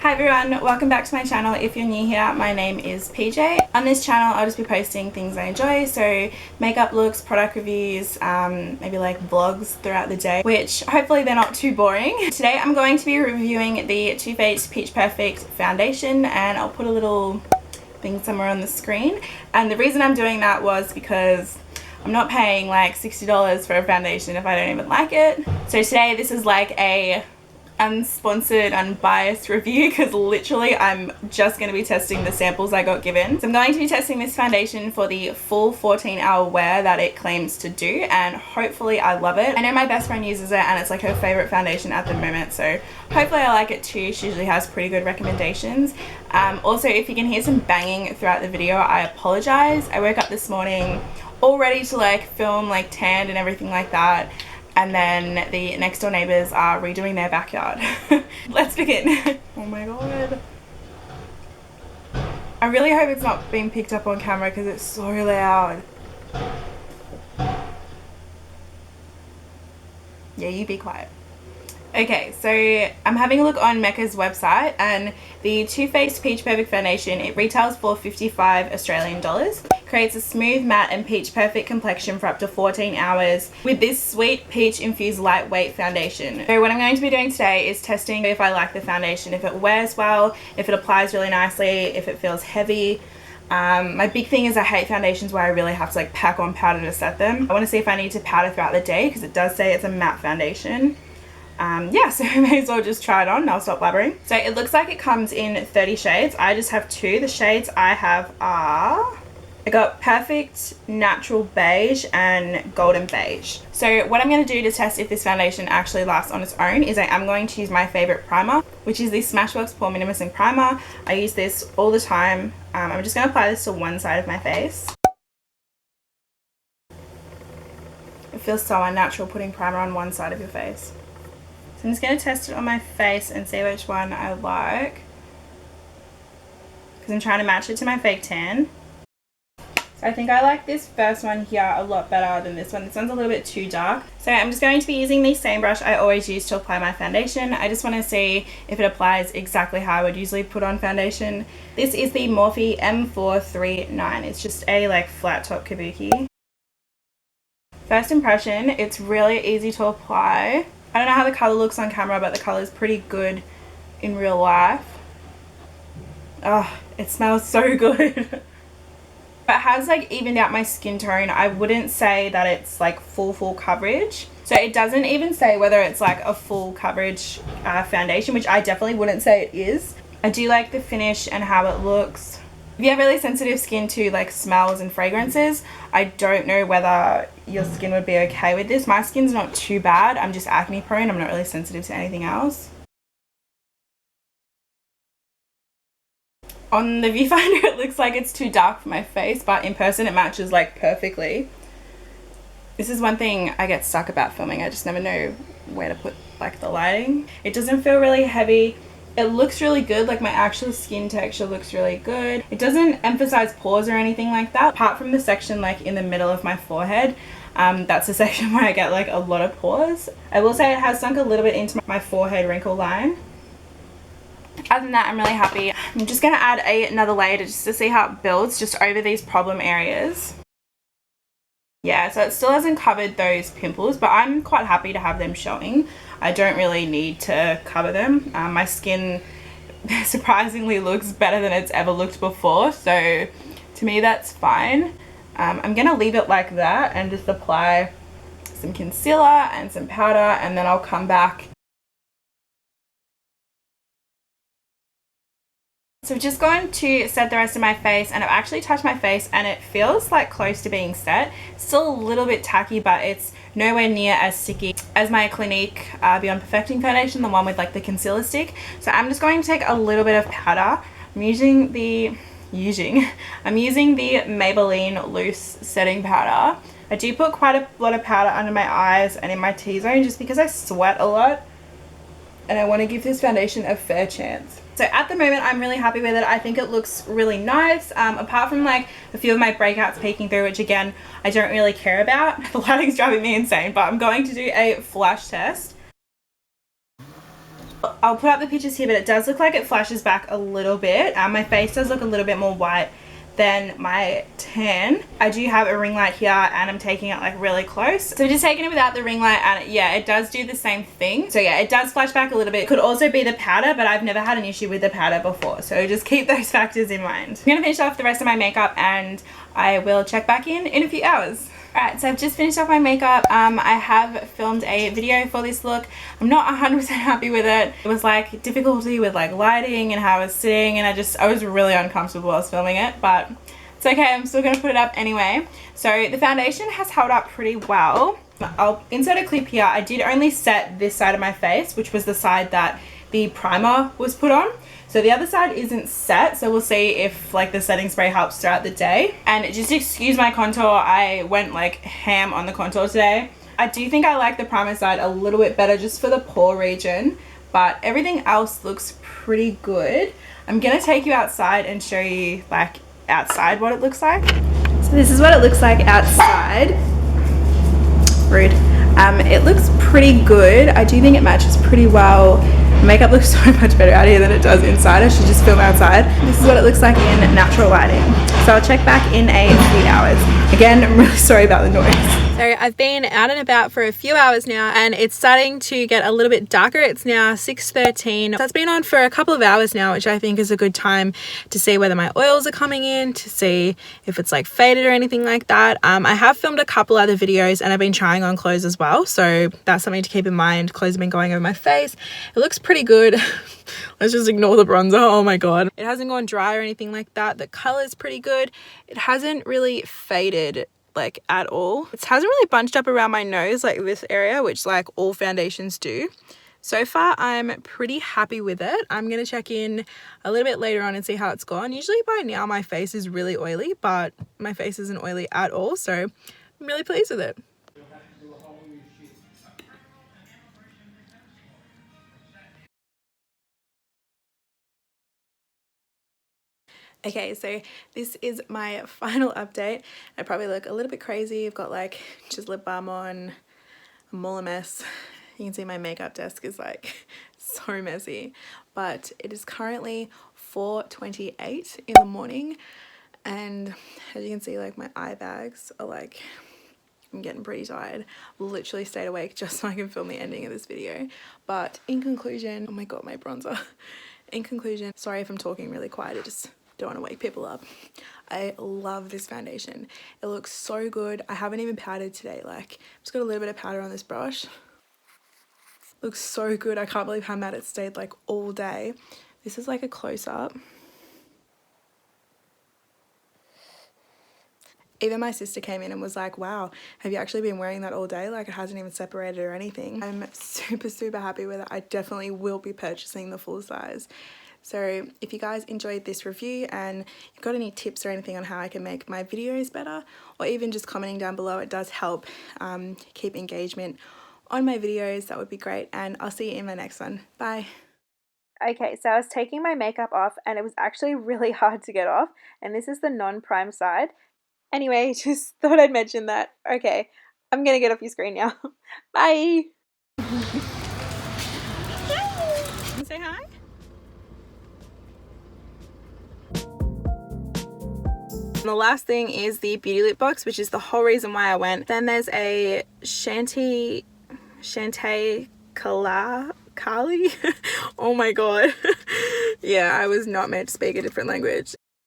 Hi everyone, welcome back to my channel. If you're new here, my name is PJ. On this channel I'll just be posting things I enjoy, so makeup looks, product reviews, maybe like vlogs throughout the day, which hopefully they're not too boring. Today I'm going to be reviewing the Too Faced Peach Perfect foundation, and I'll put a little thing somewhere on the screen. And the reason I'm doing that was because I'm not paying like $60 for a foundation if I don't even like it. So today this is like a unsponsored, unbiased review because literally I'm just going to be testing the samples I got given. So I'm going to be testing this foundation for the full 14-hour wear that it claims to do, and hopefully I love it. I know my best friend uses it and it's like her favorite foundation at the moment, so hopefully I like it too. She usually has pretty good recommendations. Also, if you can hear some banging throughout the video, I apologize. I woke up this morning all ready to like film, like tanned and everything like that, and then the next door neighbors are redoing their backyard. Let's begin. Oh my god. I really hope it's not being picked up on camera because it's so loud. Yeah, you be quiet. Okay, so I'm having a look on Mecca's website, and the Too Faced Peach Perfect foundation, it retails for 55 Australian dollars. Creates a smooth, matte and peach perfect complexion for up to 14 hours with this sweet peach infused lightweight foundation. So what I'm going to be doing today is testing if I like the foundation, if it wears well, if it applies really nicely, if it feels heavy. My big thing is I hate foundations where I really have to like pack on powder to set them. I want to see if I need to powder throughout the day because it does say it's a matte foundation. Yeah, so I may as well just try it on and I'll stop blabbering. So it looks like it comes in 30 shades. I just have two. The shades I have are, I got Perfect Natural Beige and Golden Beige. So what I'm going to do to test if this foundation actually lasts on its own is I am going to use my favorite primer, which is the Smashbox Pore Minimizing Primer. I use this all the time. I'm just going to apply this to one side of my face. It feels so unnatural putting primer on one side of your face. So I'm just going to test it on my face and see which one I like, because I'm trying to match it to my fake tan. So I think I like this first one here a lot better than this one. This one's a little bit too dark. So I'm just going to be using the same brush I always use to apply my foundation. I just want to see if it applies exactly how I would usually put on foundation. This is the Morphe M439. It's just a like flat top kabuki. First impression, it's really easy to apply. I don't know how the colour looks on camera, but the colour is pretty good in real life. Oh, it smells so good. It has like evened out my skin tone. I wouldn't say that it's like full coverage. So it doesn't even say whether it's like a full coverage foundation, which I definitely wouldn't say it is. I do like the finish and how it looks. If you have really sensitive skin to like smells and fragrances, I don't know whether your skin would be okay with this. My skin's not too bad. I'm just acne prone. I'm not really sensitive to anything else. On the viewfinder it looks like it's too dark for my face, but in person it matches like perfectly. This is one thing I get stuck about filming. I just never know where to put like the lighting. It doesn't feel really heavy. It looks really good, like my actual skin texture looks really good. It doesn't emphasize pores or anything like that, apart from the section like in the middle of my forehead. That's the section where I get like a lot of pores. I will say it has sunk a little bit into my forehead wrinkle line. Other than that, I'm really happy. I'm just going to add another layer just to see how it builds just over these problem areas. Yeah, so it still hasn't covered those pimples, but I'm quite happy to have them showing. I don't really need to cover them. My skin surprisingly looks better than it's ever looked before, so to me that's fine. I'm going to leave it like that and just apply some concealer and some powder, and then I'll come back. So I'm just going to set the rest of my face, and I've actually touched my face and it feels like close to being set. Still a little bit tacky, but it's nowhere near as sticky as my Clinique Beyond Perfecting foundation, the one with like the concealer stick. So I'm just going to take a little bit of powder. I'm using the Maybelline Loose Setting Powder. I do put quite a lot of powder under my eyes and in my T-zone just because I sweat a lot and I want to give this foundation a fair chance. So at the moment I'm really happy with it. I think it looks really nice, apart from like a few of my breakouts peeking through, which again I don't really care about. The lighting's driving me insane, but I'm going to do a flash test. I'll put up the pictures here, but it does look like it flashes back a little bit. My face does look a little bit more white than my tan. I do have a ring light here and I'm taking it like really close. So just taking it without the ring light, and yeah, it does do the same thing. So yeah, it does flash back a little bit. It could also be the powder, but I've never had an issue with the powder before. So just keep those factors in mind. I'm gonna finish off the rest of my makeup and I will check back in a few hours. Alright, so I've just finished off my makeup. I have filmed a video for this look. I'm not 100% happy with it. It was like difficulty with like lighting and how I was sitting, and I was really uncomfortable while I was filming it, but it's okay, I'm still gonna put it up anyway. So the foundation has held up pretty well. I'll insert a clip here. I did only set this side of my face, which was the side that the primer was put on. So the other side isn't set, so we'll see if like the setting spray helps throughout the day. And just excuse my contour, I went like ham on the contour today. I do think I like the primer side a little bit better just for the pore region, but everything else looks pretty good. I'm gonna take you outside and show you like outside what it looks like. So this is what it looks like outside. Rude. It looks pretty good. I do think it matches pretty well. Makeup looks so much better out here than it does inside. I should just film outside. This is what it looks like in natural lighting. So I'll check back in a few hours. Again, I'm really sorry about the noise. So I've been out and about for a few hours now and it's starting to get a little bit darker. It's now 6:13. So it's been on for a couple of hours now, which I think is a good time to see whether my oils are coming in, to see if it's like faded or anything like that. I have filmed a couple other videos and I've been trying on clothes as well. So that's something to keep in mind. Clothes have been going over my face. It looks pretty good. Let's just ignore the bronzer. Oh my god. It hasn't gone dry or anything like that. The color is pretty good. It hasn't really faded like at all. It hasn't really bunched up around my nose like this area, which like all foundations do. So far I'm pretty happy with it. I'm gonna check in a little bit later on and see how it's gone. Usually by now my face is really oily, but my face isn't oily at all, so I'm really pleased with it. Okay, so this is my final update. I probably look a little bit crazy. I've got like just lip balm on. I'm all a mess. You can see my makeup desk is like so messy, but it is currently 4:28 in the morning, and as you can see, like my eye bags are like, I'm getting pretty tired. Literally stayed awake just so I can film the ending of this video. But in conclusion, oh my god, my bronzer. In conclusion, sorry if I'm talking really quiet, I just don't want to wake people up. I love this foundation. It looks so good. I haven't even powdered today. Like, I've just got a little bit of powder on this brush. Looks so good. I can't believe how matte it stayed like all day. This is like a close-up. Even my sister came in and was like, wow, have you actually been wearing that all day? Like, it hasn't even separated or anything. I'm super happy with it. I definitely will be purchasing the full size. So if you guys enjoyed this review and you've got any tips or anything on how I can make my videos better, or even just commenting down below, it does help keep engagement on my videos. That would be great, and I'll see you in my next one. Bye. Okay, so I was taking my makeup off and it was actually really hard to get off, and this is the non-prime side. Anyway, just thought I'd mention that. Okay, I'm gonna get off your screen now. Bye. Say hi. And the last thing is the beauty lip box, which is the whole reason why I went. Then there's a Shantae Kali. Oh my god. Yeah, I was not meant to speak a different language.